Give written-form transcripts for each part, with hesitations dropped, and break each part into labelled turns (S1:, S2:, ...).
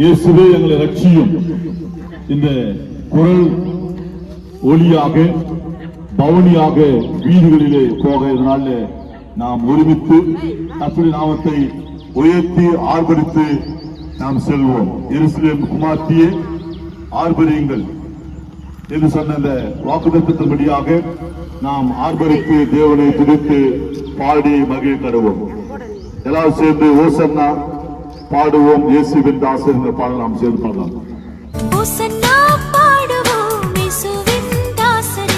S1: இயேசுவே எங்களை ரட்சியும் இந்த குரல் ஒளியாக பவனியாக வீடுகளிலே போக இதனால நாம் ஒருமித்து கர்த்தருடைய நாமத்தை உயர்த்தி ஆர்ப்பரித்து நாம் செல்வோம். எருசலேம் குமார்த்தியே ஆர்ப்பரியுங்கள் என்று சொன்ன இந்த வாக்குத்தத்தத்தின்படியாக நாம் ஆர்ப்பரித்து தேவனை துதித்து பாடி மகிழ தருவோம். எல்லாரும் சேர்ந்து ஓசன்னா பாடுவோம். இயேசுவின் தாசர் என்ற பாடல் நாம் சேர்ந்து பாடலாம்.
S2: ஓசன்னா பாடுவோம் இயேசுவின் தாசர்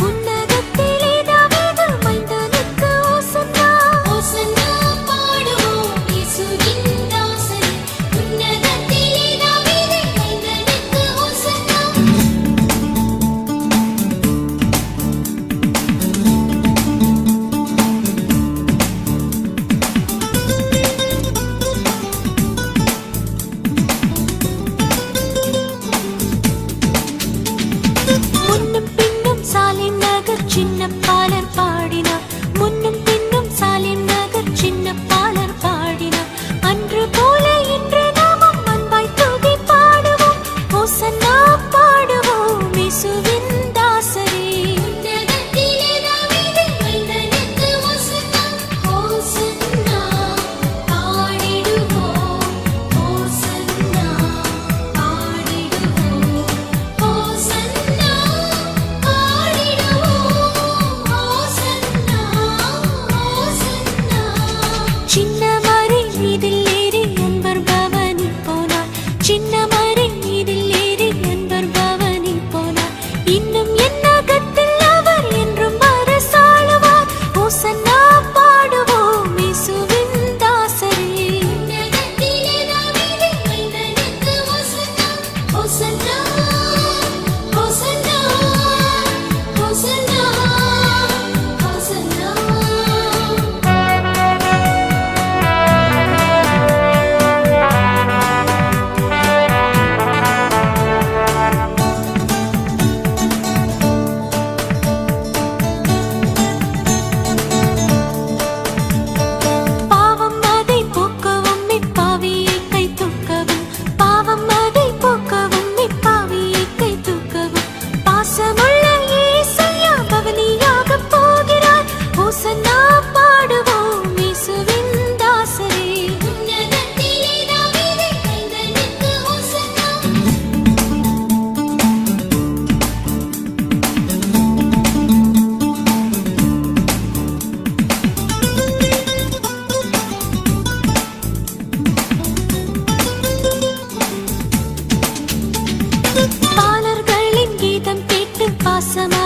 S2: உன்னதத்திலே தாவீது மைந்தனுக்கு ஓசன்னா. ஓசன்னா பாடுவோம் இயேசுவின் தாசர் உன்னதத்திலே தாவீது மைந்தனுக்கு ஓசன்னா. முன்னும் பின்னும் சாலிம் நகர் சின்ன பாலர் பாடினார். முன்னும் பின்னும் சாலிம் நகர் சின்ன பாலர் பாடினார். அன்று போல இன்று நாமும் அன்பாய் துதி பாடுவோம். ஓசன்னா பாடுவோம் இயேசுவின் தாசரே. உன்னதத்திலே தாவீது மைந்தனுக்கு ஓசன்னா. ஓசன்னா பாடிடுவோம். ஓசன்னா பாடிடுவோம். ஓசன்னா பாடிடுவோம். ஓசன்னா ஓசன்னா. சின்ன மறை மீதில் ஏறி அன்பர் பவனி போனார். சின்ன மறை மீதில் ஏறி அன்பர் பவனி போனார். இன்னும் என்னகத்தில் அவர் என்றும் அரசாளுவார். ஓசன்னா பாடுவோம் இயேசுவின் தாசரே. உன்னதத்திலே தாவீது மைந்தனுக்கு ஓசன்னா. ஓசன்னா ஓசன்னா ஓசன்னா ஓசன்னா. பாவம் அதை போக்கவும் இப்பாவியை கை தூக்கவும். பாவம் அதை போக்கவும் இப்பாவியை கை தூக்கவும். பாசமுள்ள இயேசையா பவனியாக போகிறார். ஓசன்னா பாடுவோம் இயேசுவின் தாசரே. உன்னதத்திலே தாவீது மைந்தனுக்கு ஓசன்னா. பாலர்களின் கீதம் கேட்டு பாசமா